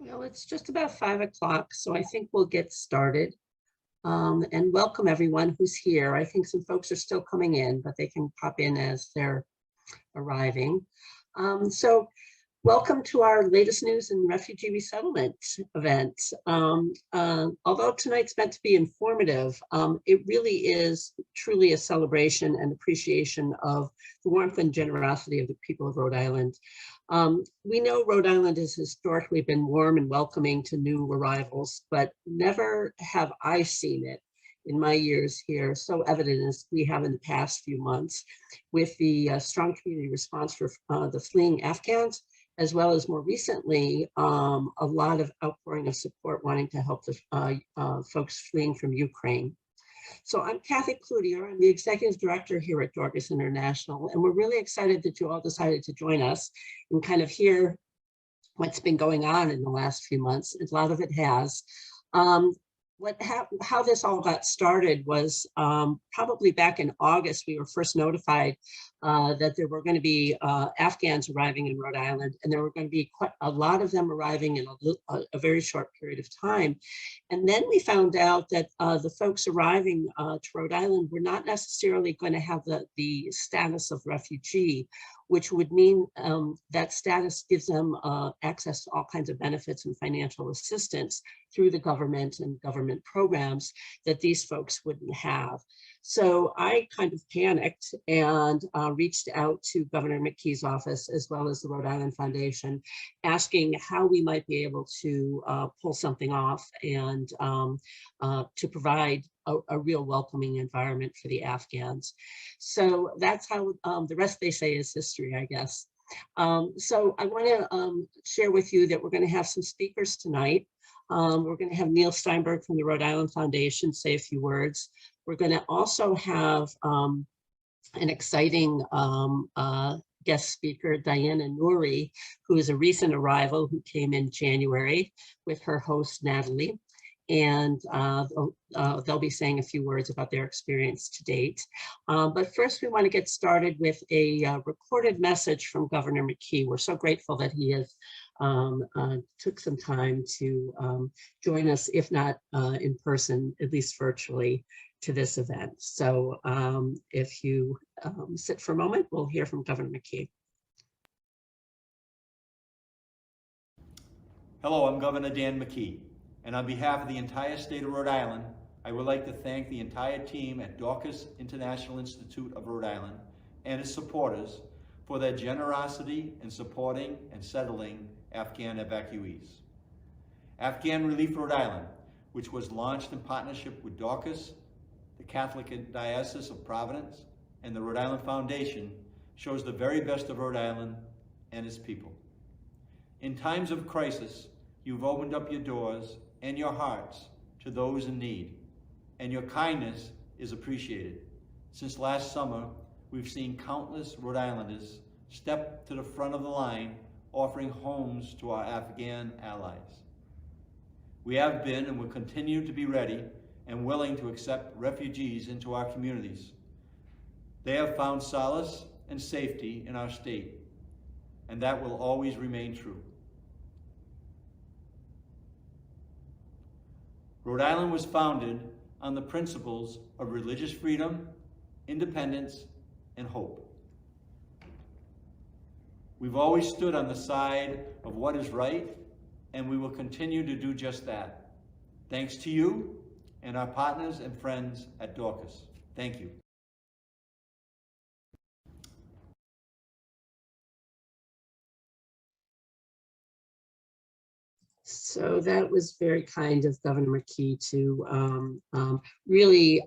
Well, it's just about 5 o'clock, so I think we'll get started. And welcome everyone who's here. I think some folks are still coming in, but they can pop in as they're arriving. So welcome to our latest news in refugee resettlement event. Although tonight's meant to be informative, it really is truly a celebration and appreciation of the warmth and generosity of the people of Rhode Island. We know Rhode Island has historically been warm and welcoming to new arrivals, but never have I seen it in my years here so evident as we have in the past few months with the strong community response for the fleeing Afghans, as well as more recently, a lot of outpouring of support wanting to help the folks fleeing from Ukraine. So I'm Kathy Cloutier. I'm the executive director here at Dorcas International, and we're really excited that you all decided to join us and kind of hear what's been going on in the last few months. A lot of it has. How this all got started was probably back in August. We were first notified that there were going to be Afghans arriving in Rhode Island, and there were going to be quite a lot of them arriving in a very short period of time. And then we found out that the folks arriving to Rhode Island were not necessarily going to have the status of refugee, which would mean that status gives them access to all kinds of benefits and financial assistance through the government and government programs that these folks wouldn't have. So I kind of panicked and reached out to Governor McKee's office, as well as the Rhode Island Foundation, asking how we might be able to pull something off and to provide a real welcoming environment for the Afghans. So that's how the rest they say is history, I guess. So I want to share with you that we're going to have some speakers tonight. We're going to have Neil Steinberg from the Rhode Island Foundation say a few words. We're going to also have an exciting guest speaker, Diana Nouri, who is a recent arrival who came in January with her host, Natalie. And they'll be saying a few words about their experience to date. But first, we want to get started with a recorded message from Governor McKee. We're so grateful that he has took some time to join us, if not in person, at least virtually, to this event. So if you sit for a moment, we'll hear from Governor McKee. Hello, I'm Governor Dan McKee. And on behalf of the entire state of Rhode Island, I would like to thank the entire team at Dorcas International Institute of Rhode Island and its supporters for their generosity in supporting and settling Afghan evacuees. Afghan Relief Rhode Island, which was launched in partnership with Dorcas, the Catholic Diocese of Providence, and the Rhode Island Foundation, shows the very best of Rhode Island and its people. In times of crisis, you've opened up your doors and your hearts to those in need, and your kindness is appreciated. Since last summer, we've seen countless Rhode Islanders step to the front of the line, offering homes to our Afghan allies. We have been and will continue to be ready and willing to accept refugees into our communities. They have found solace and safety in our state, and that will always remain true. Rhode Island was founded on the principles of religious freedom, independence, and hope. We've always stood on the side of what is right, and we will continue to do just that. Thanks to you and our partners and friends at Dorcas. Thank you. So that was very kind of Governor McKee to really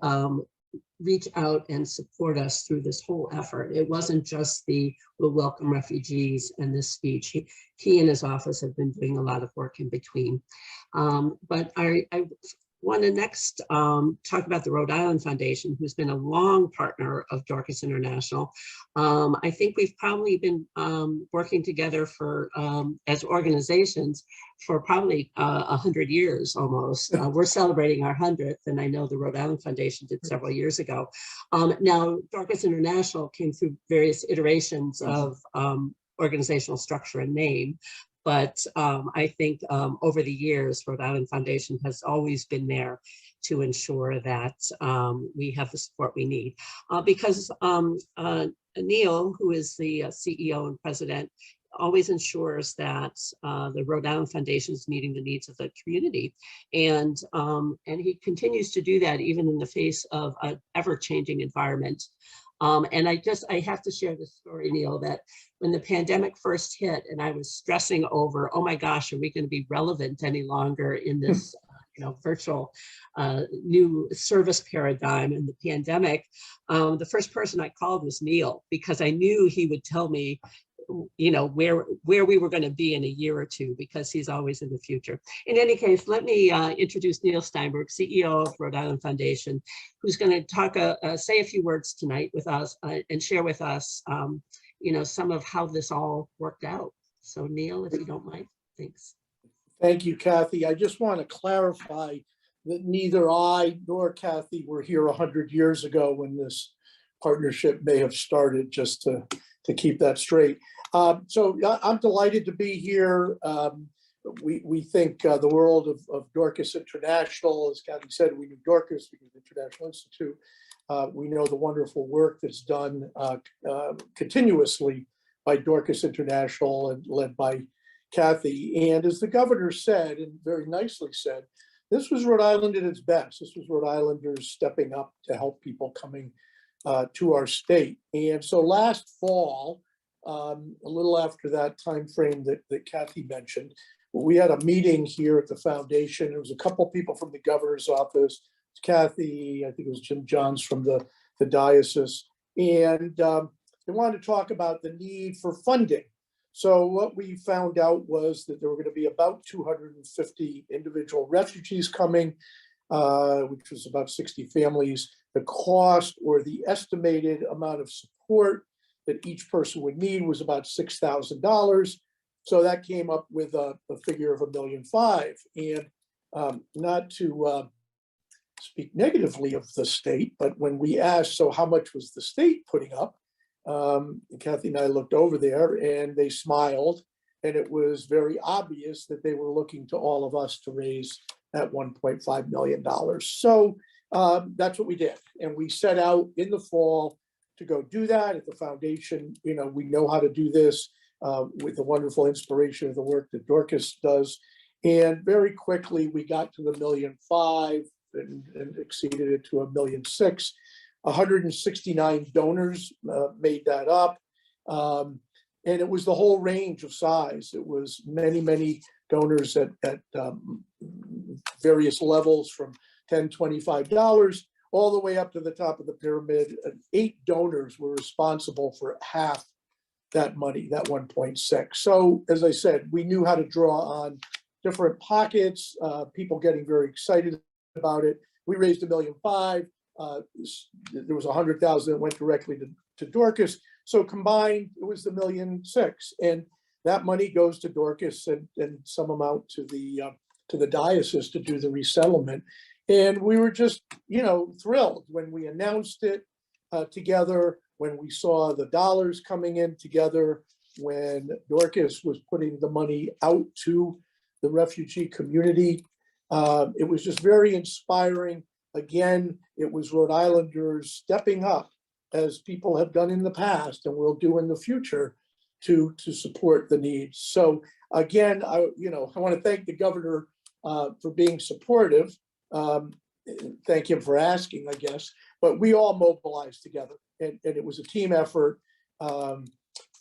reach out and support us through this whole effort. It wasn't just the "we'll welcome refugees" and this speech. He and his office have been doing a lot of work in between. But I want to next talk about the Rhode Island Foundation, who's been a long partner of Dorcas International. I think we've probably been working together for as organizations for probably 100 years almost. We're celebrating our 100th, and I know the Rhode Island Foundation did several years ago. Now, Dorcas International came through various iterations of organizational structure and name, But I think over the years, Rhode Island Foundation has always been there to ensure that we have the support we need. Because Neil, who is the CEO and president, always ensures that the Rhode Island Foundation is meeting the needs of the community. And he continues to do that even in the face of an ever-changing environment. And I have to share this story, Neil, that when the pandemic first hit and I was stressing over, oh my gosh, are we going to be relevant any longer in this virtual new service paradigm in the pandemic, the first person I called was Neil, because I knew he would tell me where we were going to be in a year or two, because he's always in the future. In any case, let me introduce Neil Steinberg, CEO of Rhode Island Foundation, who's going to talk, say a few words tonight with us and share with us, some of how this all worked out. So Neil, if you don't mind, thanks. Thank you, Kathy. I just want to clarify that neither I nor Kathy were here 100 years ago when this partnership may have started, just to keep that straight. So I'm delighted to be here. We think the world of Dorcas International, as Kathy said, we knew Dorcas, we knew the International Institute. We know the wonderful work that's done continuously by Dorcas International and led by Kathy. And as the governor said, and very nicely said, this was Rhode Island at its best. This was Rhode Islanders stepping up to help people coming to our state. And so last fall, a little after that time frame that Kathy mentioned, we had a meeting here at the foundation. There was a couple people from the governor's office, Kathy, I think it was Jim Johns from the diocese, and they wanted to talk about the need for funding. So what we found out was that there were going to be about 250 individual refugees coming, which was about 60 families. The cost, or the estimated amount of support that each person would need, was about $6,000. So that came up with a figure of $1.5 million. And not to speak negatively of the state, but when we asked, so how much was the state putting up? Kathy and I looked over there and they smiled, and it was very obvious that they were looking to all of us to raise that $1.5 million. So that's what we did. And we set out in the fall to go do that at the foundation. We know how to do this with the wonderful inspiration of the work that Dorcas does. And very quickly, we got to the $1.5 million and exceeded it to $1.6 million. 169 donors made that up. And it was the whole range of size. It was many, many donors at various levels, from $10, $25, all the way up to the top of the pyramid. 8 donors were responsible for half that money, that 1.6. So as I said, we knew how to draw on different pockets, people getting very excited about it. We raised $1.5 million. There was 100,000 that went directly to Dorcas. So combined, it was the $1.6 million. And that money goes to Dorcas and some amount to the diocese to do the resettlement. And we were just, thrilled when we announced it together, when we saw the dollars coming in together, when Dorcas was putting the money out to the refugee community. It was just very inspiring. Again, it was Rhode Islanders stepping up, as people have done in the past and will do in the future, to support the needs. So again, I want to thank the governor for being supportive. Thank him for asking, I guess. But we all mobilized together, and it was a team effort.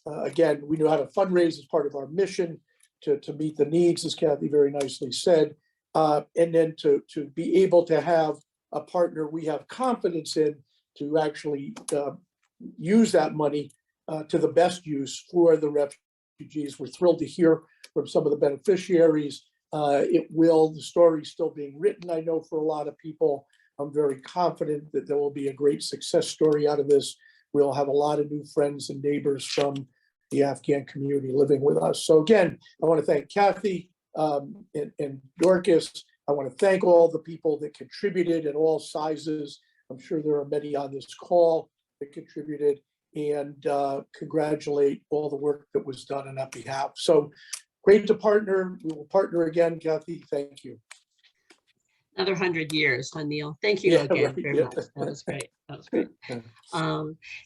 Again, we knew how to fundraise as part of our mission to meet the needs, as Kathy very nicely said, and then to be able to have a partner we have confidence in to actually use that money to the best use for the refugees. We're thrilled to hear from some of the beneficiaries. The story's still being written, I know, for a lot of people. I'm very confident that there will be a great success story out of this. We'll have a lot of new friends and neighbors from the Afghan community living with us. So again, I want to thank Kathy and Dorcas. I want to thank all the people that contributed at all sizes. I'm sure there are many on this call that contributed, and congratulate all the work that was done on that behalf. So Great to partner. We will partner again, Kathy. Thank you. Another 100 years, huh, Neil? Thank you Yeah, again right, very yeah. much. That was great. That was great. Yeah.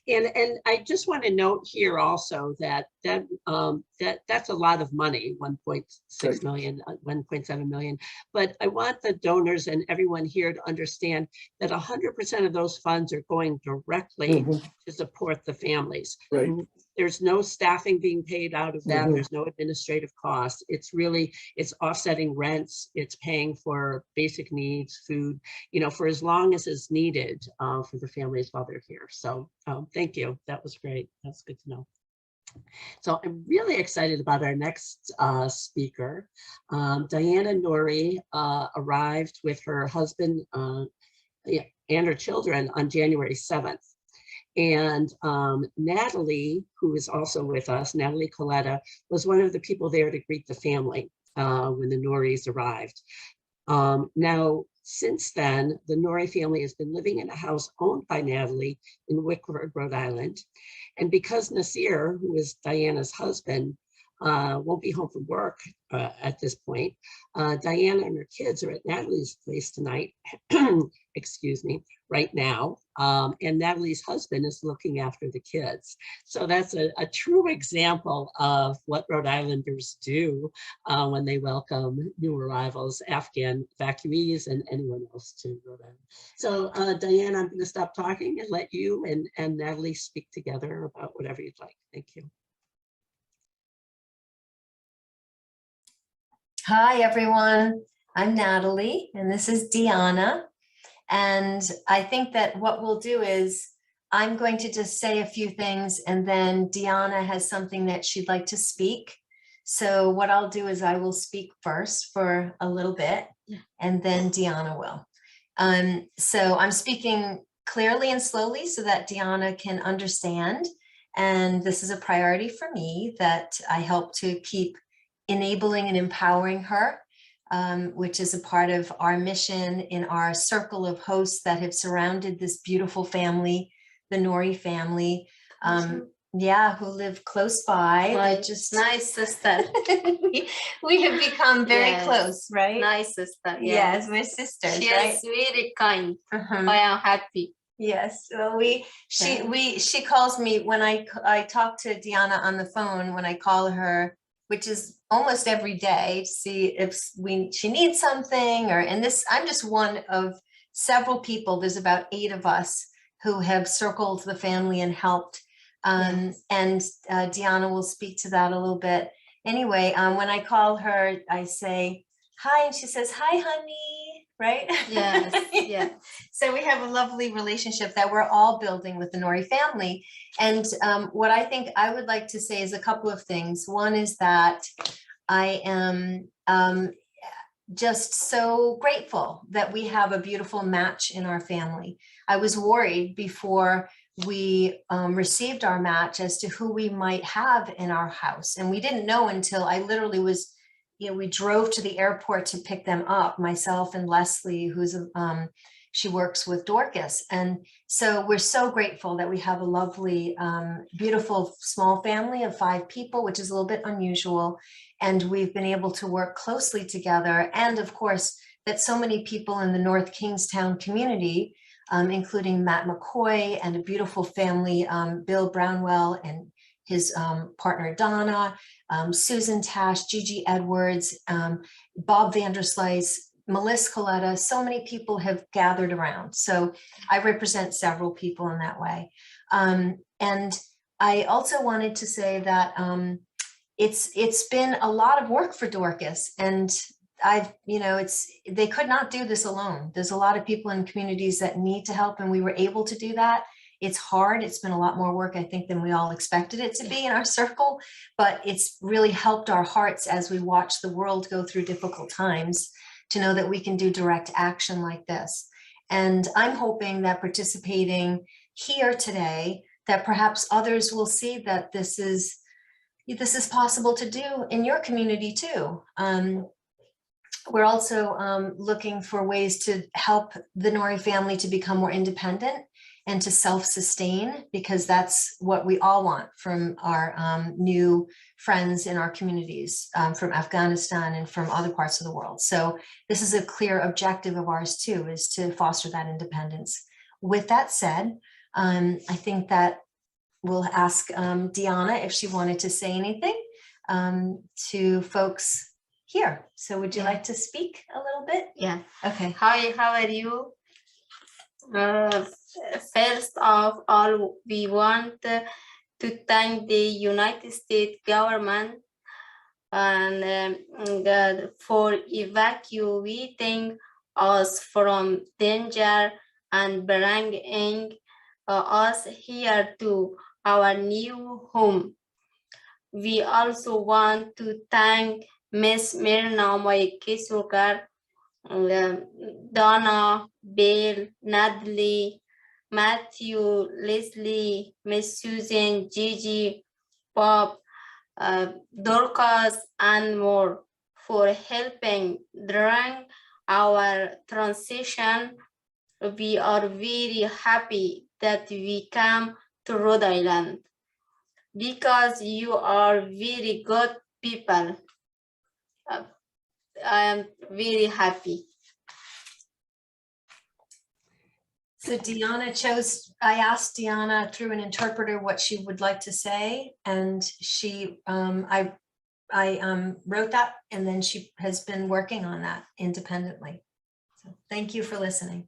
And I just want to note here also that that's a lot of money, 1.6 million, 1.7 million. But I want the donors and everyone here to understand that 100% of those funds are going directly to support the families. Right. There's no staffing being paid out of that. There's no administrative costs. It's offsetting rents. It's paying for basic needs, food, for as long as is needed for the families while they're here. So thank you. That was great. That's good to know. So I'm really excited about our next speaker. Diana Nori arrived with her husband and her children on January 7th. And Natalie, who is also with us, Natalie Coletta, was one of the people there to greet the family when the Noris arrived. Now, since then, the Nori family has been living in a house owned by Natalie in Wickford, Rhode Island. And because Nasir, who is Diana's husband, won't be home from work at this point, Diana and her kids are at Natalie's place tonight, excuse me, right now. And Natalie's husband is looking after the kids. So that's a true example of what Rhode Islanders do when they welcome new arrivals, Afghan evacuees, and anyone else to Rhode Island. So Diana, I'm gonna stop talking and let you and Natalie speak together about whatever you'd like. Thank you. Hi, everyone. I'm Natalie, and this is Deanna. And I think that what we'll do is I'm going to just say a few things, and then Deanna has something that she'd like to speak. So what I'll do is I will speak first for a little bit, and then Deanna will. So I'm speaking clearly and slowly so that Deanna can understand. And this is a priority for me, that I help to keep enabling and empowering her, which is a part of our mission in our circle of hosts that have surrounded this beautiful family, the Nori family, who live close by. My Just nice sister. we have become very Yes. close, right? Nice sister. Yes, we're sisters, She right? is very kind. Mhm. I am happy. Yes, well, she calls me when I talk to Deanna on the phone, when I call her, which is almost every day, to see if she needs something, and this, I'm just one of several people. There's about 8 of us who have circled the family and helped. And Deanna will speak to that a little bit. Anyway, when I call her, I say, hi, and she says, hi, honey, right? Yes, yeah. So we have a lovely relationship that we're all building with the Nori family. And what I think I would like to say is a couple of things. One is that I am just so grateful that we have a beautiful match in our family. I was worried before we received our match as to who we might have in our house. And we didn't know until I literally was, we drove to the airport to pick them up, myself and Leslie, who's she works with Dorcas. And so we're so grateful that we have a lovely, beautiful small family of 5 people, which is a little bit unusual. And we've been able to work closely together. And of course, that so many people in the North Kingstown community, including Matt McCoy and a beautiful family, Bill Brownwell and his partner Donna, Susan Tash, Gigi Edwards, Bob Vanderslice, Melissa Coletta, so many people have gathered around. So I represent several people in that way. And I also wanted to say that it's been a lot of work for Dorcas, and they could not do this alone. There's a lot of people in communities that need to help, and we were able to do that. It's hard. It's been a lot more work, I think, than we all expected it to be in our circle, but it's really helped our hearts as we watch the world go through difficult times to know that we can do direct action like this. And I'm hoping that participating here today, that perhaps others will see that this is possible to do in your community too. We're also looking for ways to help the Nori family to become more independent and to self-sustain, because that's what we all want from our new friends in our communities from Afghanistan and from other parts of the world. So this is a clear objective of ours too, is to foster that independence. With that said, I think that we'll ask Diana if she wanted to say anything to folks here. So would you like to speak a little bit? Yeah. Okay. Hi, how are you? First of all, we want to thank the United States government and for evacuating us from danger and bringing us here to our new home. We also want to thank Miss Mirna Moikesulkar, Donna, Bill, Natalie, Matthew, Leslie, Miss Susan, Gigi, Bob, Dorcas, and more for helping during our transition. We are very happy that we come to Rhode Island because you are very good people. I am very happy. So Deanna chose, I asked Deanna through an interpreter what she would like to say, and she, I wrote that, and then she has been working on that independently. So thank you for listening.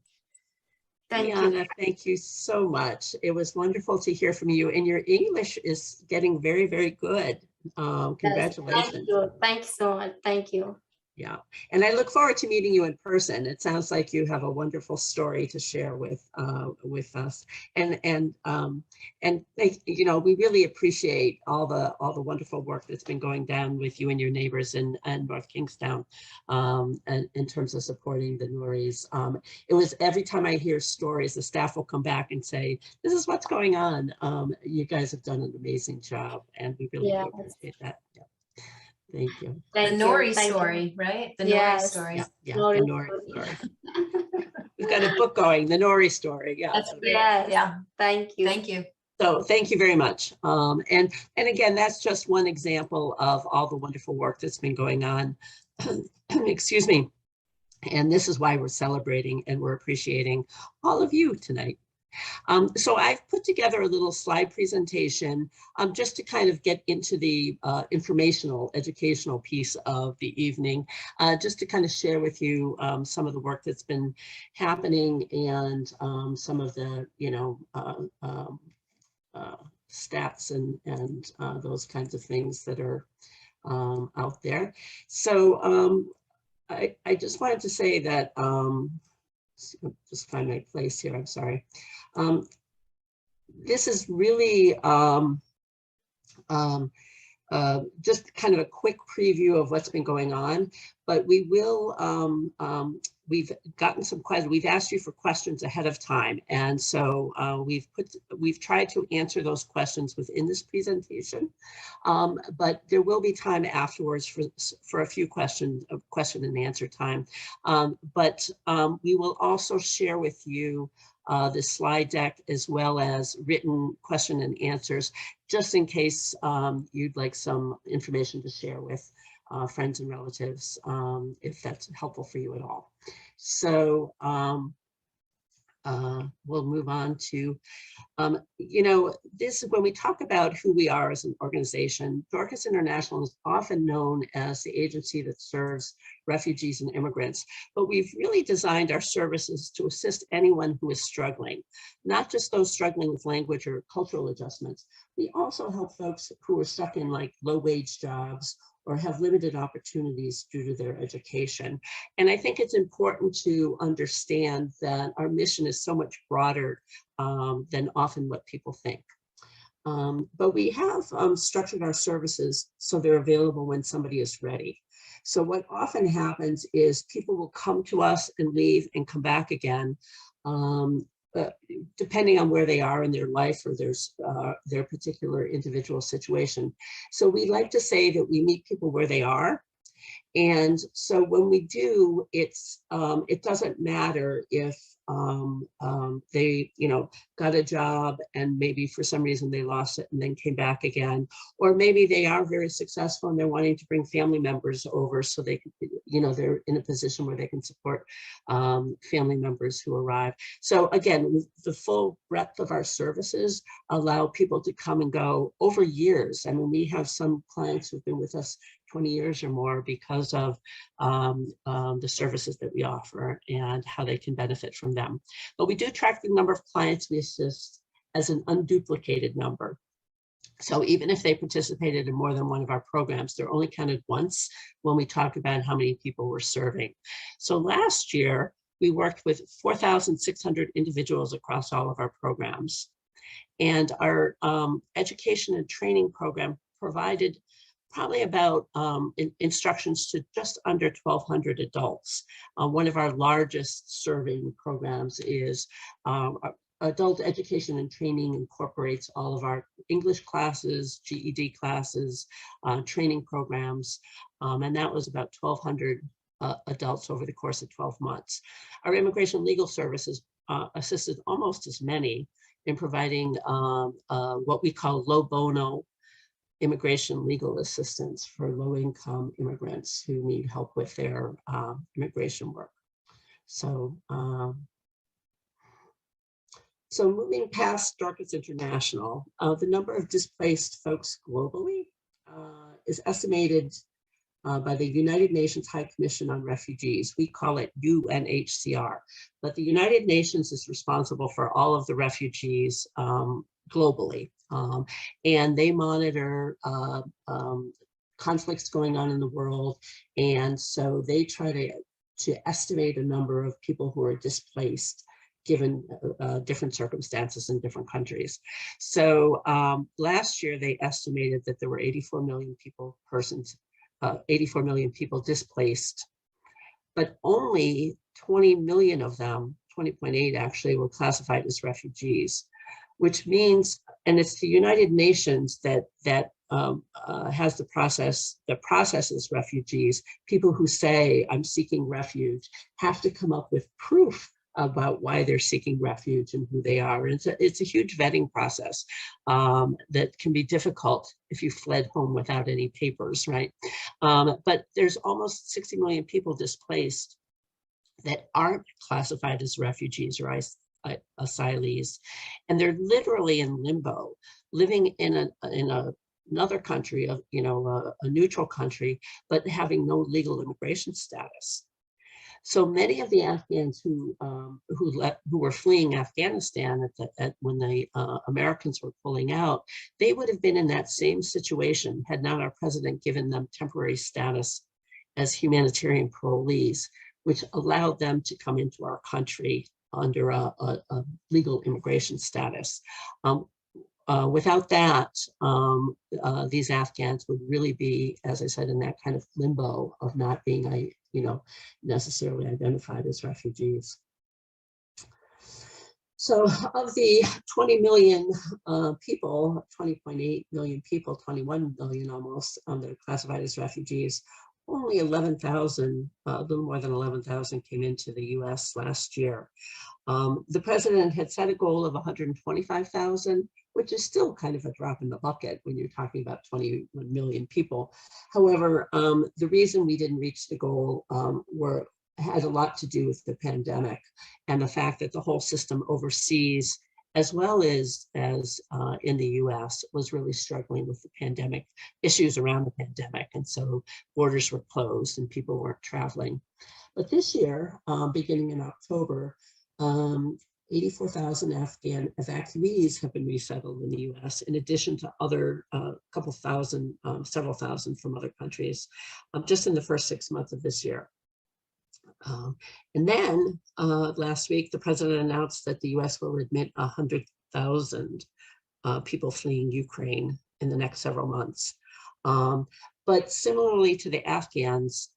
Thank you. Diana, thank you so much. It was wonderful to hear from you, and your English is getting very, very good. Congratulations. Thank you so much. Thank you. Yeah, and I look forward to meeting you in person. It sounds like you have a wonderful story to share with us, and you know, we really appreciate all the wonderful work that's been going down with you and your neighbors in North Kingstown, and in terms of supporting the Nouris. It was every time I hear stories, the staff will come back and say, "This is what's going on." You guys have done an amazing job, and we really do appreciate that. Yeah. Thank you. The Nori story, right? The Nori story. Yeah, the Nori story. We've got a book going, the Nori story. Yeah. That's great. Yes. Yeah. Thank you. Thank you. So thank you very much. And again, that's just one example of all the wonderful work that's been going on. Excuse me. And this is why we're celebrating and we're appreciating all of you tonight. So I've put together a little slide presentation just to kind of get into the informational, educational piece of the evening, just to kind of share with you some of the work that's been happening and some of the, you know, stats and those kinds of things that are out there. So I just wanted to say that, just find my place here, I'm sorry. This is really just kind of a quick preview of what's been going on, but we will, we've gotten some questions, we've asked you for questions ahead of time. And so we've tried to answer those questions within this presentation, but there will be time afterwards for a few questions, question and answer time. But we will also share with you the slide deck as well as written question and answers, just in case you'd like some information to share with friends and relatives, if that's helpful for you at all. So we'll move on to, you know, this, when we talk about who we are as an organization, Dorcas International is often known as the agency that serves refugees and immigrants, but we've really designed our services to assist anyone who is struggling, not just those struggling with language or cultural adjustments. We also help folks who are stuck in like low-wage jobs or have limited opportunities due to their education. And I think it's important to understand that our mission is so much broader than often what people think. But we have structured our services so they're available when somebody is ready. So what often happens is people will come to us and leave and come back again, depending on where they are in their life or their particular individual situation. So we like to say that we meet people where they are, And so when we do, it doesn't matter if they, got a job and maybe for some reason they lost it and then came back again, or maybe they are very successful and they're wanting to bring family members over so they can, they're in a position where they can support family members who arrive. So again, the full breadth of our services allow people to come and go over years. I mean, we have some clients who've been with us 20 years or more because of the services that we offer and how they can benefit from them. But we do track the number of clients we assist as an unduplicated number. So even if they participated in more than one of our programs, they're only counted once when we talk about how many people we're serving. So last year, we worked with 4,600 individuals across all of our programs. And our education and training program provided probably about instructions to just under 1,200 adults. One of our largest serving programs is adult education and training incorporates all of our English classes, GED classes, training programs, and that was about 1,200 adults over the course of 12 months. Our immigration legal services assisted almost as many in providing what we call low bono immigration legal assistance for low-income immigrants who need help with their immigration work. So, so moving past Dorcas International, the number of displaced folks globally is estimated by the United Nations High Commission on Refugees. We call it UNHCR, but the United Nations is responsible for all of the refugees globally. And they monitor conflicts going on in the world. And so they try to estimate a number of people who are displaced given different circumstances in different countries. So last year, they estimated that there were 84 million people, 84 million people displaced, but only 20 million of them, 20.8 actually, were classified as refugees, which means, and it's the United Nations that has the process that processes refugees. People who say, I'm seeking refuge, have to come up with proof about why they're seeking refuge and who they are. And it's a huge vetting process that can be difficult if you fled home without any papers, right? But there's almost 60 million people displaced that aren't classified as refugees or asylees, and they're literally in limbo, living in another country, of a neutral country, but having no legal immigration status. So many of the Afghans who were fleeing Afghanistan when the Americans were pulling out, they would have been in that same situation had not our president given them temporary status as humanitarian parolees, which allowed them to come into our country under a legal immigration status. Without that, these Afghans would really be, as I said, in that kind of limbo of not being, necessarily identified as refugees. So of the 20 million people, 20.8 million people, 21 million almost, that are classified as refugees, only 11,000, a little more than 11,000 came into the US last year. The president had set a goal of 125,000, which is still kind of a drop in the bucket when you're talking about 21 million people. However, the reason we didn't reach the goal had a lot to do with the pandemic and the fact that the whole system overseas, as well as in the US, was really struggling with the pandemic, issues around the pandemic. And so borders were closed and people weren't traveling. But this year, beginning in October, 84,000 Afghan evacuees have been resettled in the US, in addition to other several thousand from other countries, just in the first 6 months of this year. And then last week, the president announced that the US will admit 100,000 people fleeing Ukraine in the next several months. But similarly to the Afghans,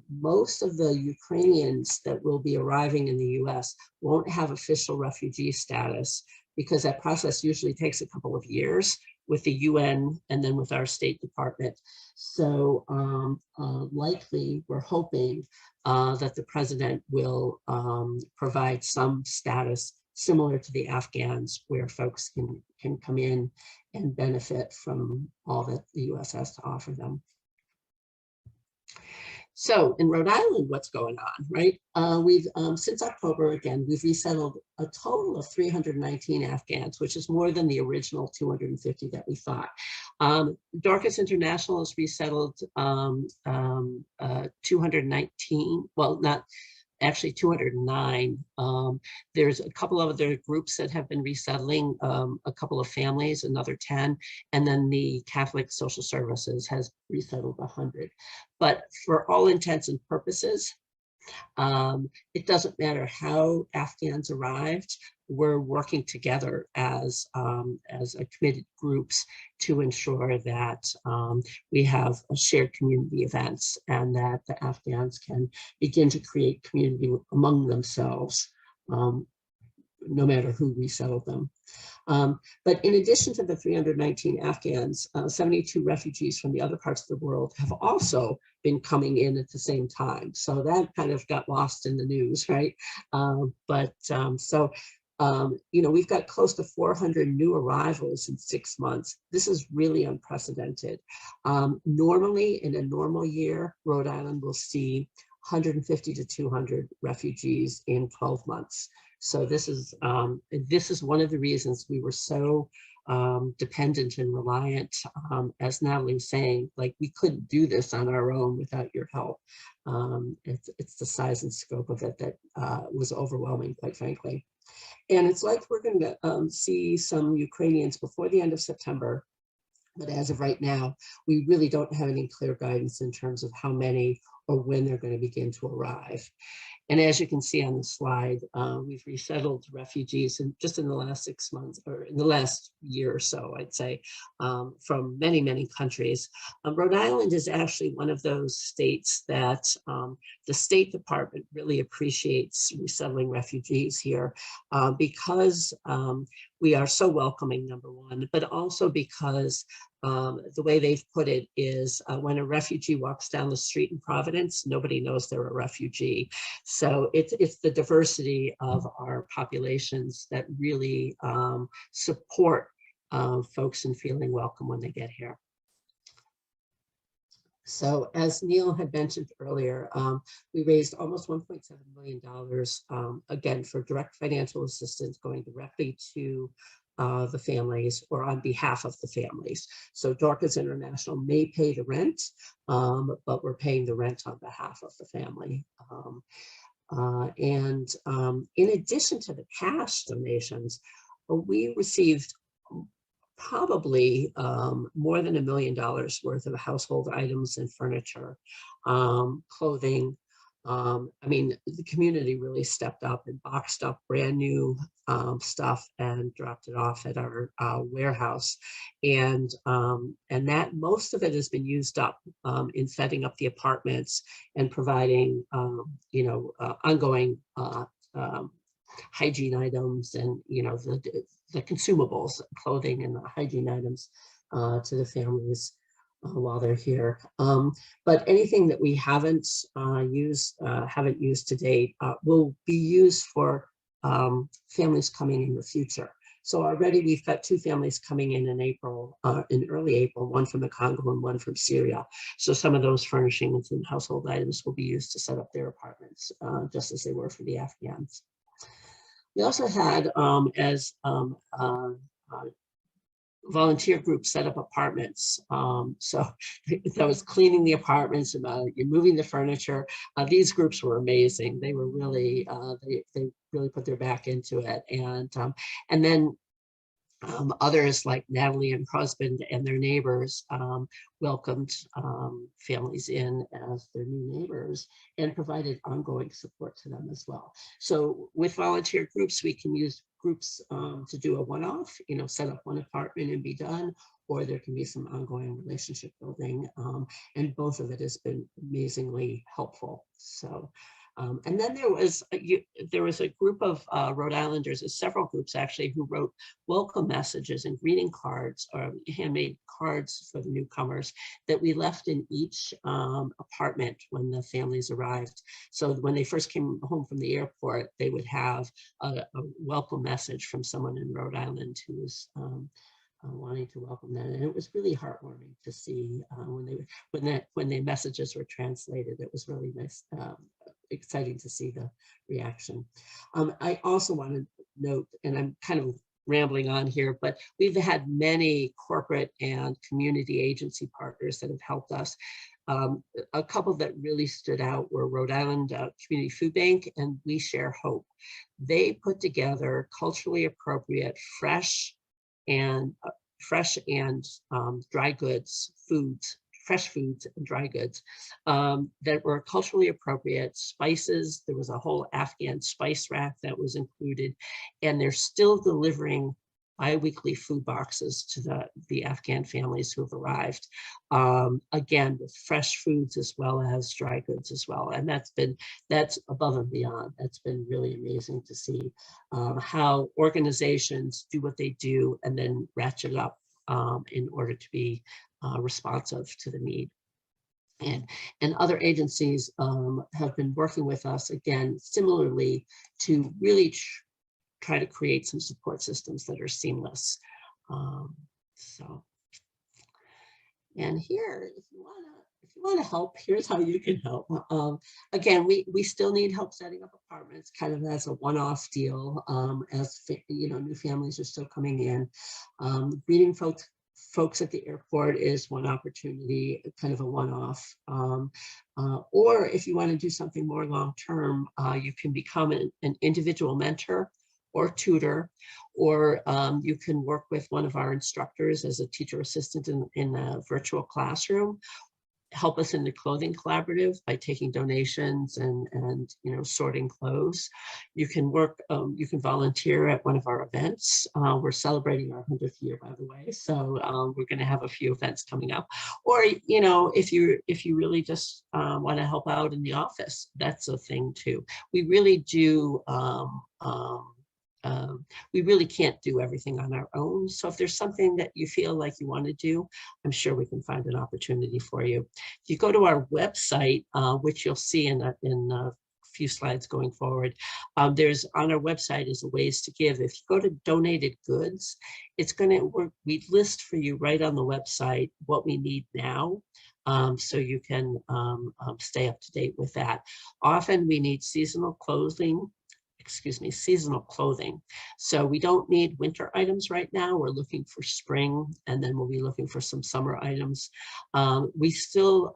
most of the Ukrainians that will be arriving in the US won't have official refugee status because that process usually takes a couple of years with the UN and then with our State Department. So likely we're hoping that the president will provide some status similar to the Afghans, where folks can come in and benefit from all that the US has to offer them. So in Rhode Island, what's going on, right? We've, since October, again, we've resettled a total of 319 Afghans, which is more than the original 250 that we thought. Dorcas International has resettled 219, well, not actually 209. There's a couple of other groups that have been resettling, a couple of families, another 10, and then the Catholic Social Services has resettled 100. But for all intents and purposes, it doesn't matter how Afghans arrived. We're working together as committed groups to ensure that we have shared community events and that the Afghans can begin to create community among themselves, no matter who resettled them. But in addition to the 319 Afghans, 72 refugees from the other parts of the world have also been coming in at the same time. So that kind of got lost in the news, right? You know, we've got close to 400 new arrivals in 6 months. This is really unprecedented. Normally, in a normal year, Rhode Island will see 150 to 200 refugees in 12 months. So this is one of the reasons we were so dependent and reliant, as Natalie was saying, like we couldn't do this on our own without your help. It's the size and scope of it that was overwhelming, quite frankly. And it's like we're going to see some Ukrainians before the end of September. But as of right now, we really don't have any clear guidance in terms of how many or when they're going to begin to arrive. And as you can see on the slide, we've resettled refugees just in the last 6 months, or in the last year or so, I'd say, from many, many countries. Rhode Island is actually one of those states that the State Department really appreciates resettling refugees here because we are so welcoming, number one, but also because the way they've put it is when a refugee walks down the street in Providence, nobody knows they're a refugee. So it's the diversity of our populations that really support folks in feeling welcome when they get here. So as Neil had mentioned earlier, we raised almost $1.7 million, again, for direct financial assistance going directly to the families or on behalf of the families. So Dorcas International may pay the rent, but we're paying the rent on behalf of the family. In addition to the cash donations, we received probably more than $1 million worth of household items and furniture, clothing. I mean, the community really stepped up and boxed up brand new stuff and dropped it off at our warehouse. And that most of it has been used up in setting up the apartments and providing, ongoing hygiene items and, the consumables, clothing and the hygiene items to the families while they're here. But anything that we haven't used to date will be used for families coming in the future. So already we've got 2 families coming in April, in early April, one from the Congo and one from Syria. So some of those furnishings and household items will be used to set up their apartments, just as they were for the Afghans. We also had, volunteer groups set up apartments. So that was cleaning the apartments, you're moving the furniture. These groups were amazing. They were really, they really put their back into it. And then others like Natalie and her husband and their neighbors welcomed families in as their new neighbors and provided ongoing support to them as well. So with volunteer groups, we can use groups to do a one-off, set up one apartment and be done, or there can be some ongoing relationship building. And both of it has been amazingly helpful. So And then there was a group of Rhode Islanders, several groups actually, who wrote welcome messages and greeting cards or handmade cards for the newcomers that we left in each apartment when the families arrived. So when they first came home from the airport, they would have a welcome message from someone in Rhode Island who was wanting to welcome them. And it was really heartwarming to see when the messages were translated. It was really nice, exciting to see the reaction. I also want to note, and I'm kind of rambling on here, but we've had many corporate and community agency partners that have helped us. A couple that really stood out were Rhode Island Community Food Bank and We Share Hope. They put together culturally appropriate, fresh and dry goods, fresh foods and dry goods that were culturally appropriate, spices. There was a whole Afghan spice rack that was included, and they're still delivering bi-weekly food boxes to the Afghan families who have arrived, again, with fresh foods as well as dry goods as well. And that's above and beyond. That's been really amazing to see how organizations do what they do and then ratchet up in order to be responsive to the need. And other agencies have been working with us, again, similarly, to really try to create some support systems that are seamless. And here, if you want to help, here's how you can help. Again, we still need help setting up apartments, kind of as a one-off deal, as new families are still coming in. Greeting folks at the airport is one opportunity, kind of a one-off. Or if you want to do something more long-term, you can become an individual mentor or tutor, or you can work with one of our instructors as a teacher assistant in a virtual classroom. Help us in the clothing collaborative by taking donations and sorting clothes. You can you can volunteer at one of our events. We're celebrating our 100th year, by the way, so we're going to have a few events coming up. Or if you really just want to help out in the office, that's a thing too. We really do. We really can't do everything on our own. So if there's something that you feel like you want to do, I'm sure we can find an opportunity for you. If you go to our website, which you'll see in a few slides going forward, on our website is a ways to give. If you go to donated goods, it's going to we list for you right on the website what we need now. So you can stay up to date with that. Often we need seasonal clothing. So we don't need winter items right now. We're looking for spring, and then we'll be looking for some summer items. We still,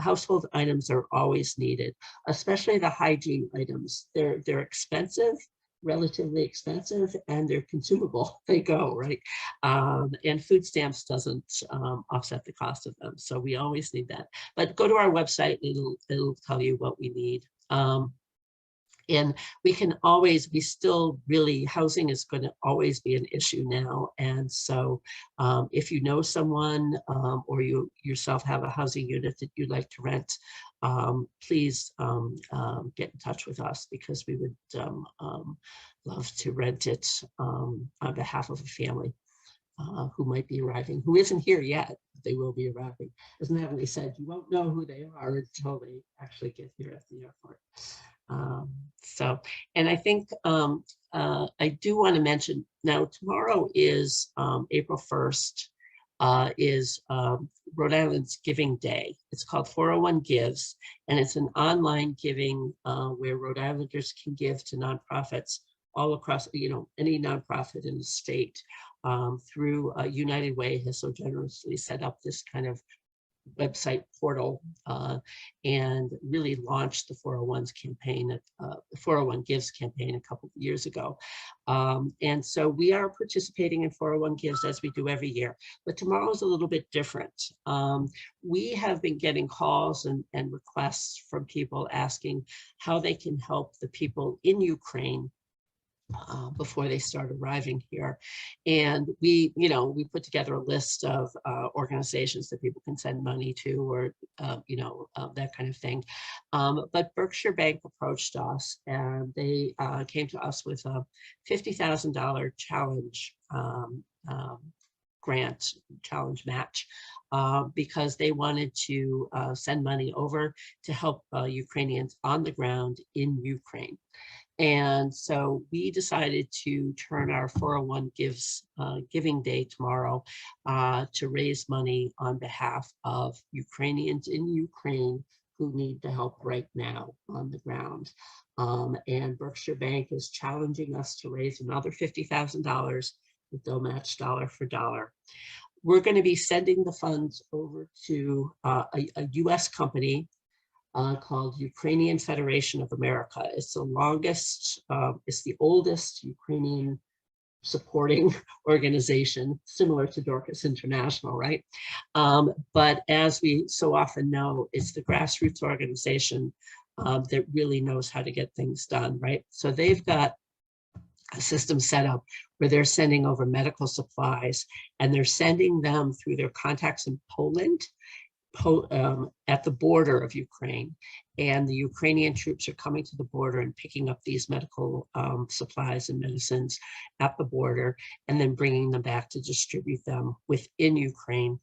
household items are always needed, especially the hygiene items. They're expensive, relatively expensive, and they're consumable. They go, right? And food stamps doesn't offset the cost of them. So we always need that. But go to our website, it'll tell you what we need. And housing is going to always be an issue now. And so if you know someone or you yourself have a housing unit that you'd like to rent, please get in touch with us, because we would love to rent it on behalf of a family who might be arriving, who isn't here yet. They will be arriving. As Natalie said, you won't know who they are until they actually get here at the airport. And I think I do want to mention now, tomorrow is April 1st, is Rhode Island's Giving Day. It's called 401 Gives, and it's an online giving where Rhode Islanders can give to nonprofits all across, any nonprofit in the state, through United Way has so generously set up this kind of website portal and really launched the 401s campaign, the 401 Gives campaign a couple of years ago. And so we are participating in 401 Gives as we do every year, but tomorrow is a little bit different. We have been getting calls and requests from people asking how they can help the people in Ukraine before they start arriving here. And we, you know, we put together a list of organizations that people can send money to, or, that kind of thing. But Berkshire Bank approached us, and they came to us with a $50,000 challenge grant, challenge match, because they wanted to send money over to help Ukrainians on the ground in Ukraine. And so we decided to turn our 401 giving day tomorrow to raise money on behalf of Ukrainians in Ukraine who need the help right now on the ground. And Berkshire Bank is challenging us to raise another $50,000 that they'll match dollar for dollar. We're going to be sending the funds over to a US company called Ukrainian Federation of America. It's the longest, it's the oldest Ukrainian supporting organization, similar to Dorcas International, right? But as we so often know, it's the grassroots organization that really knows how to get things done, right? So they've got a system set up where they're sending over medical supplies, and they're sending them through their contacts in Poland, at the border of Ukraine, and the Ukrainian troops are coming to the border and picking up these medical supplies and medicines at the border, and then bringing them back to distribute them within Ukraine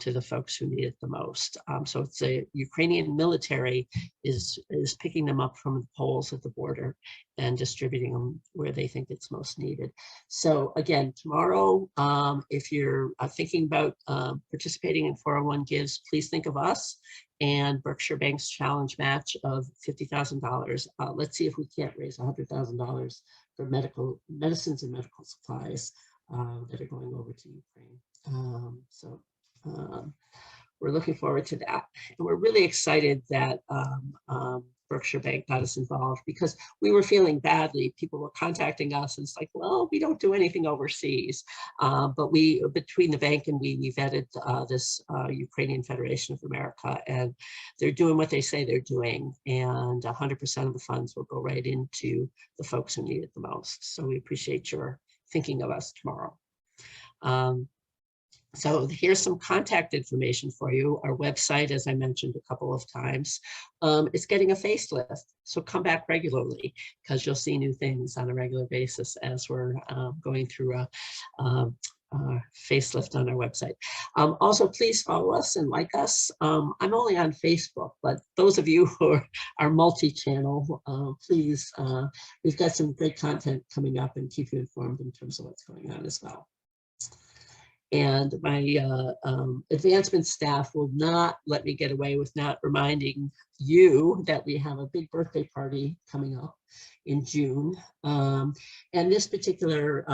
to the folks who need it the most. So it's a Ukrainian military is picking them up from the Poles at the border and distributing them where they think it's most needed. So again, tomorrow, if you're thinking about participating in 401 Gives, please think of us and Berkshire Bank's challenge match of $50,000. Let's see if we can't raise $100,000 for medicines and medical supplies that are going over to Ukraine. We're looking forward to that. And we're really excited that Berkshire Bank got us involved, because we were feeling badly. People were contacting us, and it's like, well, we don't do anything overseas. But between the bank and we vetted this Ukrainian Federation of America, and they're doing what they say they're doing. And 100% of the funds will go right into the folks who need it the most. So we appreciate your thinking of us tomorrow. So here's some contact information for you. Our website, as I mentioned a couple of times, is getting a facelift. So come back regularly, because you'll see new things on a regular basis as we're going through a facelift on our website. Also, please follow us and like us. I'm only on Facebook, but those of you who are multi-channel, please, we've got some great content coming up and keep you informed in terms of what's going on as well. And my advancement staff will not let me get away with not reminding you that we have a big birthday party coming up in June. And this particular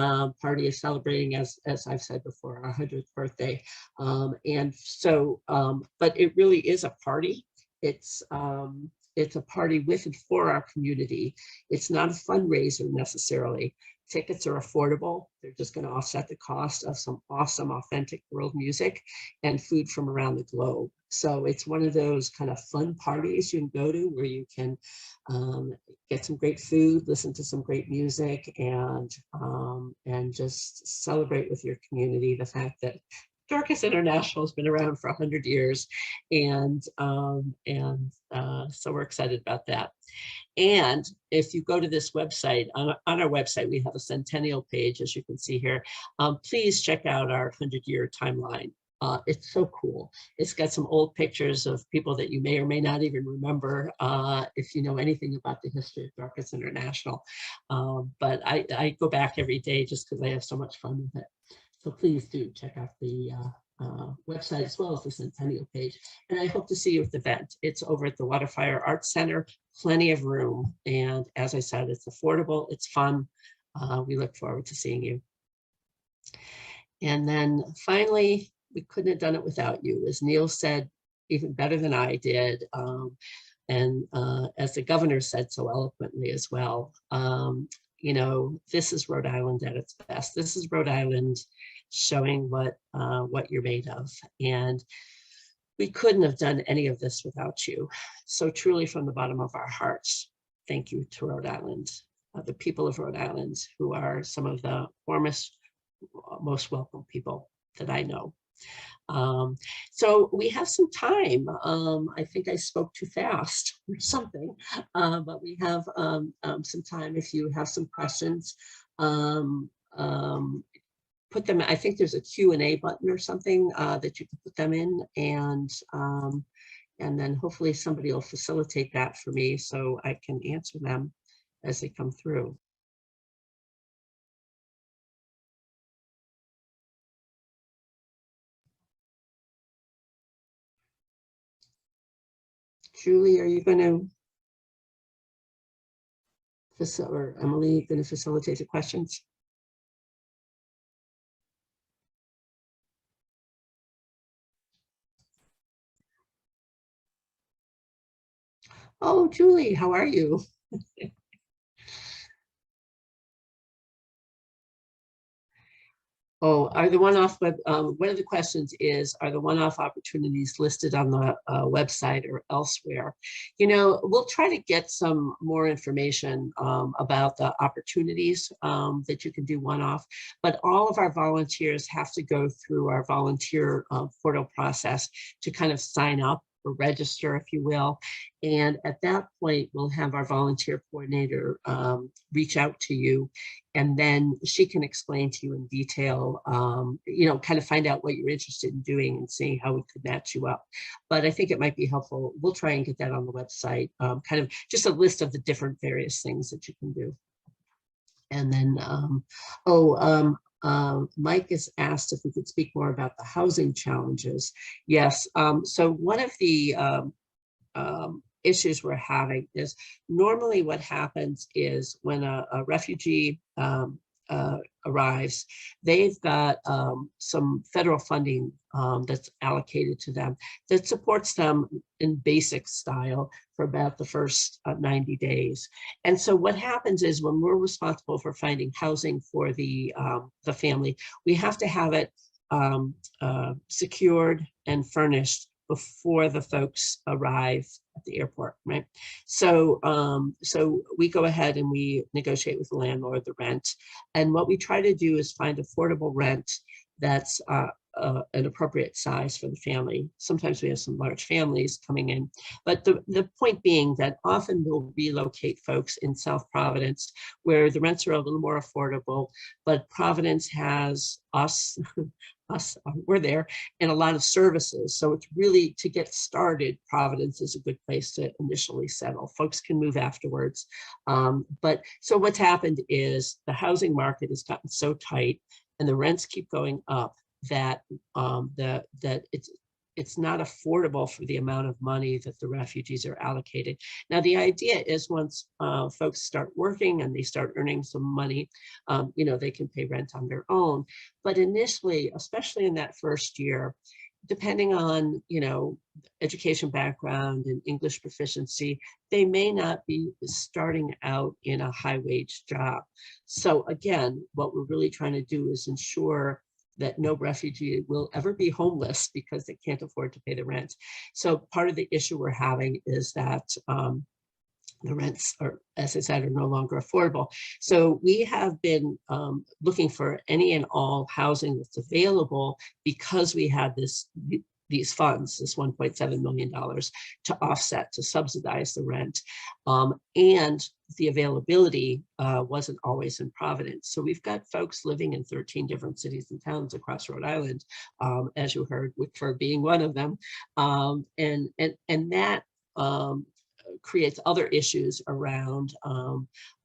party is celebrating, as I've said before, our 100th birthday. And so, but it really is a party. It's a party with and for our community. It's not a fundraiser necessarily. Tickets are affordable. They're just going to offset the cost of some awesome, authentic world music and food from around the globe. So it's one of those kind of fun parties you can go to where you can get some great food, listen to some great music, and just celebrate with your community the fact that Dorcas International has been around for 100 years, and so we're excited about that. And if you go to this website, on our website, we have a centennial page, as you can see here. Please check out our 100-year timeline. It's so cool. It's got some old pictures of people that you may or may not even remember if you know anything about the history of Dorcas International. But I go back every day just because I have so much fun with it. So please do check out the website as well as the Centennial page. And I hope to see you at the event. It's over at the Waterfire Arts Center, plenty of room. And as I said, it's affordable, it's fun. We look forward to seeing you. And then finally, we couldn't have done it without you. As Neil said, even better than I did. And as the governor said so eloquently as well, you know, this is Rhode Island at its best. This is Rhode Island showing what you're made of. And we couldn't have done any of this without you. So truly from the bottom of our hearts, thank you to Rhode Island. the people of Rhode Island, who are some of the warmest, most welcome people that I know. So we have some time. I think I spoke too fast or something, but we have some time if you have some questions. Put them, I think there's a Q&A button or something that you can put them in, and then hopefully somebody will facilitate that for me so I can answer them as they come through. Julie, are you going to, or Emily, going to facilitate the questions? Oh, Julie, how are you? Oh, are the one-off web, one of the questions is, are the one-off opportunities listed on the website or elsewhere? You know, we'll try to get some more information about the opportunities that you can do one-off, but all of our volunteers have to go through our volunteer portal process to kind of sign up or register, if you will. And at that point, we'll have our volunteer coordinator reach out to you, and then she can explain to you in detail, you know, kind of find out what you're interested in doing and see how we could match you up. But I think it might be helpful. We'll try and get that on the website, kind of just a list of the different various things that you can do. And then, Mike has asked if we could speak more about the housing challenges. Yes, so one of the issues we're having is normally what happens is when a refugee arrives, they've got some federal funding that's allocated to them that supports them in basic style for about the first 90 days. And so what happens is when we're responsible for finding housing for the family, we have to have it secured and furnished before the folks arrive at the airport, right? So, so we go ahead and we negotiate with the landlord the rent. And what we try to do is find affordable rent that's an appropriate size for the family. Sometimes we have some large families coming in, but the point being that often we'll relocate folks in South Providence where the rents are a little more affordable, but Providence has us, we're there, and a lot of services. So it's really, to get started, Providence is a good place to initially settle. Folks can move afterwards. But so what's happened is the housing market has gotten so tight and the rents keep going up that it's not affordable for the amount of money that the refugees are allocated. Now, the idea is once folks start working and they start earning some money, you know, they can pay rent on their own. But initially, especially in that first year, depending on, you know, education background and English proficiency, they may not be starting out in a high wage job. So again, what we're really trying to do is ensure that no refugee will ever be homeless because they can't afford to pay the rent. So part of the issue we're having is that the rents are, as I said, are no longer affordable. So we have been looking for any and all housing that's available because we had these funds, this $1.7 million to offset, to subsidize the rent. And the availability wasn't always in Providence. So we've got folks living in 13 different cities and towns across Rhode Island, as you heard, Wickford being one of them. And that creates other issues around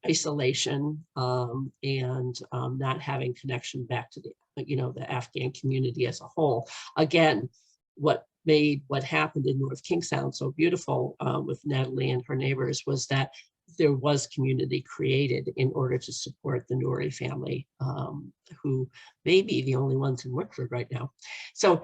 isolation and not having connection back to the, you know, the Afghan community as a whole. Again, what made what happened in North Kingstown so beautiful with Natalie and her neighbors was that there was community created in order to support the Nouri family, who may be the only ones in Wickford right now. So,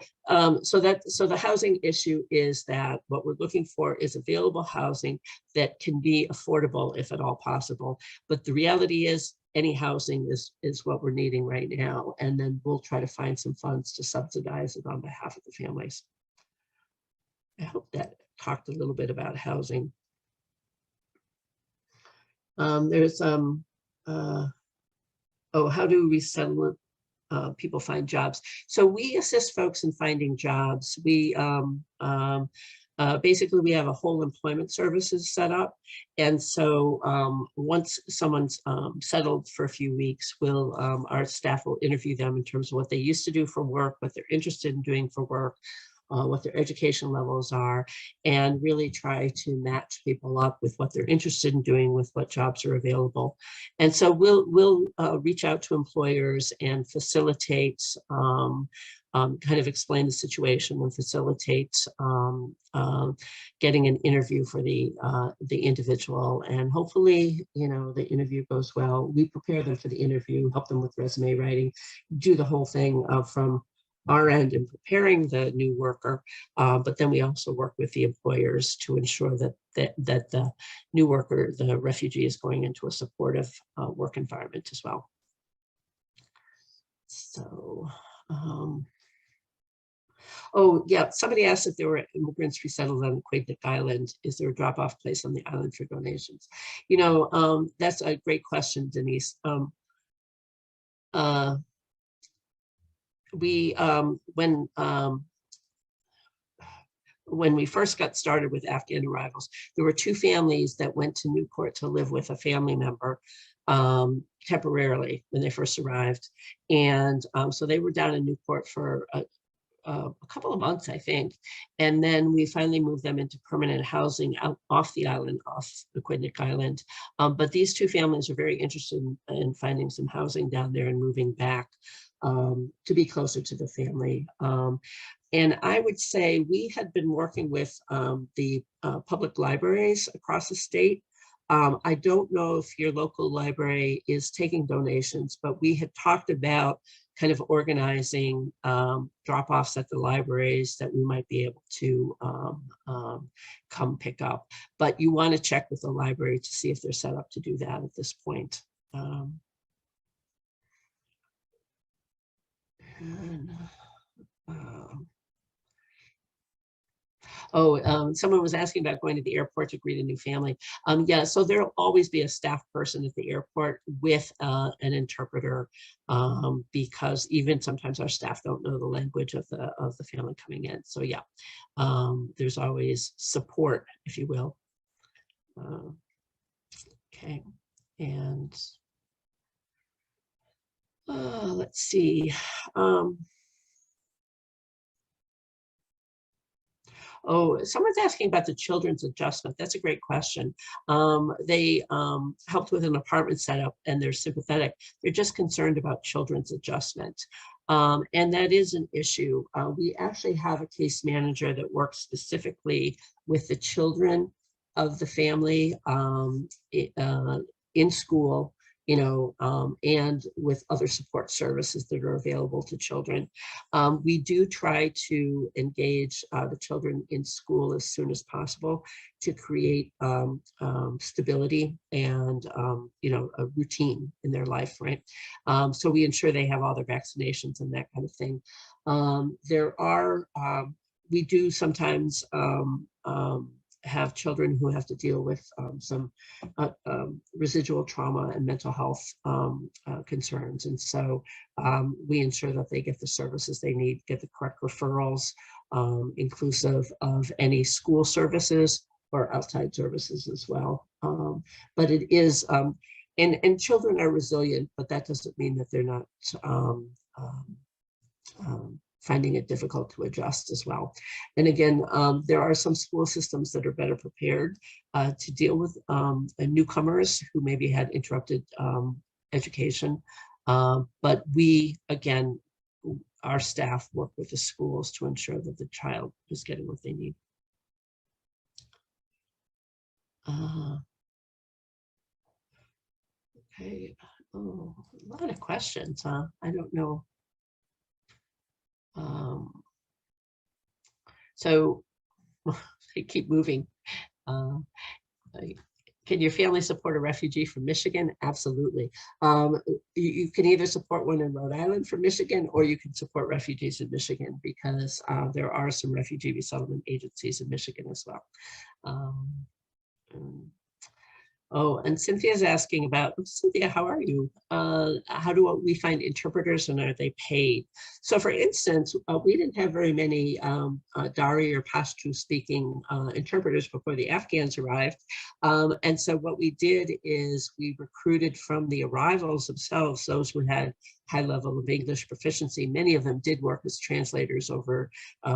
so the housing issue is that what we're looking for is available housing that can be affordable, if at all possible. But the reality is, any housing is what we're needing right now, and then we'll try to find some funds to subsidize it on behalf of the families. I hope that talked a little bit about housing. There's oh, how do resettlement people find jobs? So we assist folks in finding jobs. We basically we have a whole employment services set up, and so once someone's settled for a few weeks, we'll our staff will interview them in terms of what they used to do for work, what they're interested in doing for work, what their education levels are, and really try to match people up with what they're interested in doing with what jobs are available. And so we'll reach out to employers and facilitate, kind of explain the situation and facilitate getting an interview for the individual. And hopefully, you know, the interview goes well. We prepare them for the interview, help them with resume writing, do the whole thing from our end in preparing the new worker, but then we also work with the employers to ensure that the new worker, the refugee, is going into a supportive work environment as well. So, oh yeah, somebody asked if there were immigrants resettled on Aquidneck Island. Is there a drop-off place on the island for donations? You know, that's a great question, Denise. When we first got started with Afghan arrivals, there were two families that went to Newport to live with a family member temporarily when they first arrived. And so they were down in Newport for a couple of months, I think. And then we finally moved them into permanent housing out off the island, off Aquidneck Island. But these two families are very interested in finding some housing down there and moving back to be closer to the family. And I would say we had been working with the public libraries across the state. I don't know if your local library is taking donations, but we had talked about kind of organizing drop-offs at the libraries that we might be able to come pick up. But you want to check with the library to see if they're set up to do that at this point. Someone was asking about going to the airport to greet a new family. Yeah, so there'll always be a staff person at the airport with an interpreter, because even sometimes our staff don't know the language of the family coming in. So yeah, there's always support, if you will. Okay, and let's see. Oh, someone's asking about the children's adjustment. That's a great question. They helped with an apartment setup and they're sympathetic. They're just concerned about children's adjustment. And that is an issue. We actually have a case manager that works specifically with the children of the family in school, you know, and with other support services that are available to children. We do try to engage the children in school as soon as possible to create stability and, you know, a routine in their life, right? So we ensure they have all their vaccinations and that kind of thing. We do sometimes have children who have to deal with some residual trauma and mental health concerns. And so we ensure that they get the services they need, get the correct referrals, inclusive of any school services or outside services as well. But it is, and children are resilient, but that doesn't mean that they're not finding it difficult to adjust as well. And again, there are some school systems that are better prepared to deal with newcomers who maybe had interrupted education. But we, again, our staff work with the schools to ensure that the child is getting what they need. Okay, oh, a lot of questions, huh? I don't know. So I keep moving. Can your family support a refugee from Michigan? Absolutely. You can either support one in Rhode Island from Michigan, or you can support refugees in Michigan, because there are some refugee resettlement agencies in Michigan as well. Oh, and Cynthia's asking about, Cynthia, how are you? How do we find interpreters and are they paid? So for instance, we didn't have very many Dari or Pashto speaking interpreters before the Afghans arrived. And so what we did is we recruited from the arrivals themselves, those who had high level of English proficiency. Many of them did work as translators over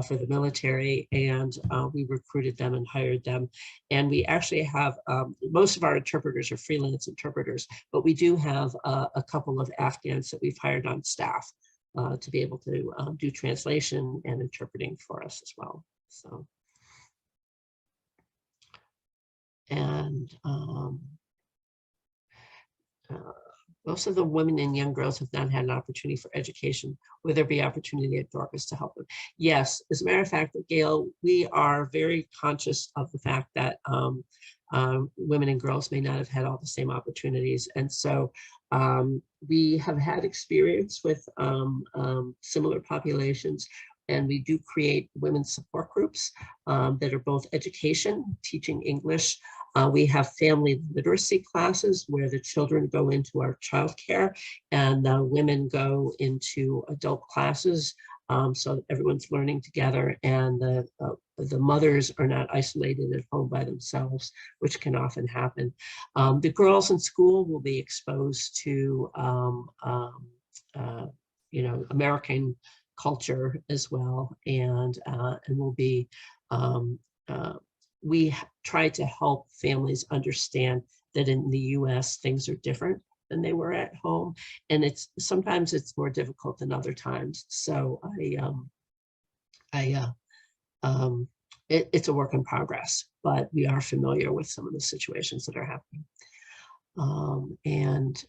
for the military, and we recruited them and hired them. And we actually have, most of our interpreters are freelance interpreters, but we do have a couple of Afghans that we've hired on staff to be able to do translation and interpreting for us as well. So, and most of the women and young girls have not had an opportunity for education. Will there be opportunity at Dorcas to help them? Yes, as a matter of fact, Gail, we are very conscious of the fact that women and girls may not have had all the same opportunities. And so we have had experience with similar populations, and we do create women's support groups that are both education, teaching English. We have family literacy classes where the children go into our childcare and women go into adult classes. So everyone's learning together, and the mothers are not isolated at home by themselves, which can often happen. The girls in school will be exposed to, American culture as well, and will be. We try to help families understand that in the U.S. things are different than they were at home, and sometimes it's more difficult than other times. So it's a work in progress, but we are familiar with some of the situations that are happening. And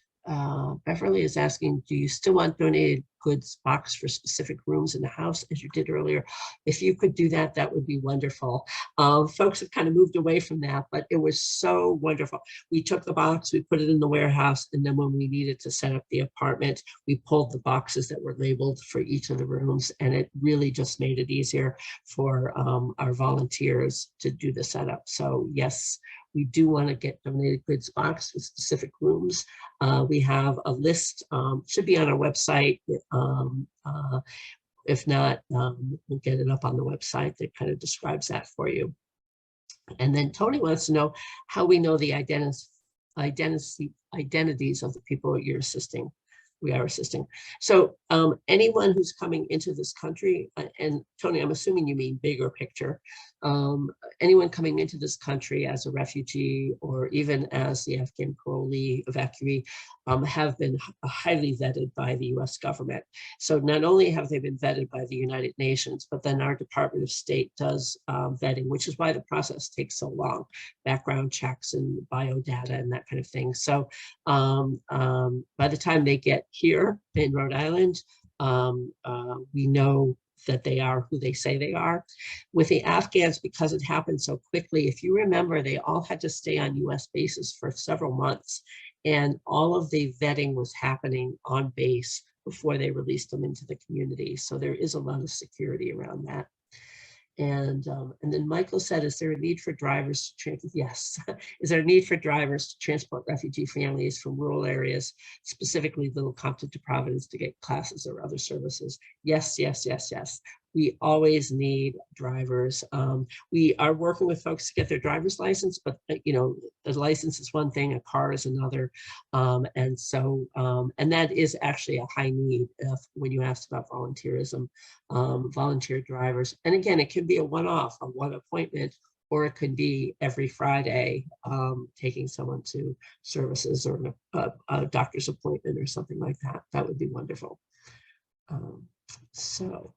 Beverly is asking, do you still want donated goods box for specific rooms in the house as you did earlier? If you could do that, that would be wonderful. Folks have kind of moved away from that, but it was so wonderful. We took the box, we put it in the warehouse, and then when we needed to set up the apartment, we pulled the boxes that were labeled for each of the rooms, and it really just made it easier for our volunteers to do the setup. So yes, we do want to get donated goods box with specific rooms. We have a list, should be on our website. If not, we'll get it up on the website that kind of describes that for you. And then Tony wants to know how we know the identities of the people you're assisting. We are assisting. So anyone who's coming into this country, and Tony, I'm assuming you mean bigger picture, anyone coming into this country as a refugee or even as the Afghan parolee evacuee have been highly vetted by the US government. So not only have they been vetted by the United Nations, but then our Department of State does vetting, which is why the process takes so long, background checks and biodata and that kind of thing. So by the time they get here in Rhode Island, we know that they are who they say they are. With the Afghans, because it happened so quickly, if you remember, they all had to stay on US bases for several months, and all of the vetting was happening on base before they released them into the community. So there is a lot of security around that. And then Michael said, is there a need for drivers to transport? Yes. Is there a need for drivers to transport refugee families from rural areas, specifically Little Compton to Providence, to get classes or other services? Yes, yes, yes, yes. We always need drivers. We are working with folks to get their driver's license, but the license is one thing, a car is another. And that is actually a high need when you asked about volunteerism, volunteer drivers. And again, it can be a one-off, a one appointment, or it could be every Friday taking someone to services or a doctor's appointment or something like that. That would be wonderful. So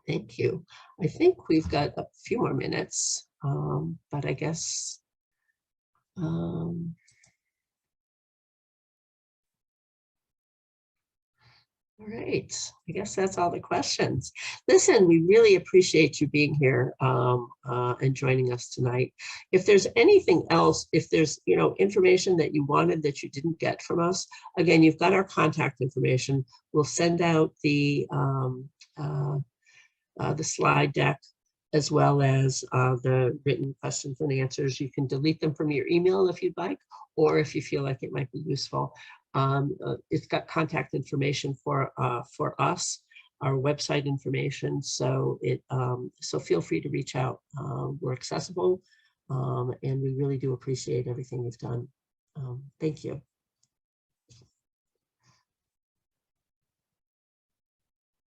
thank you. I think we've got a few more minutes, but I guess all right, I guess that's all the questions. Listen, we really appreciate you being here and joining us tonight. If there's anything else, if there's information that you wanted that you didn't get from us, again, you've got our contact information. We'll send out the slide deck as well as the written questions and answers. You can delete them from your email if you'd like, or if you feel like it might be useful. It's got contact information for us, our website information. So so feel free to reach out. We're accessible, and we really do appreciate everything you've done. Thank you.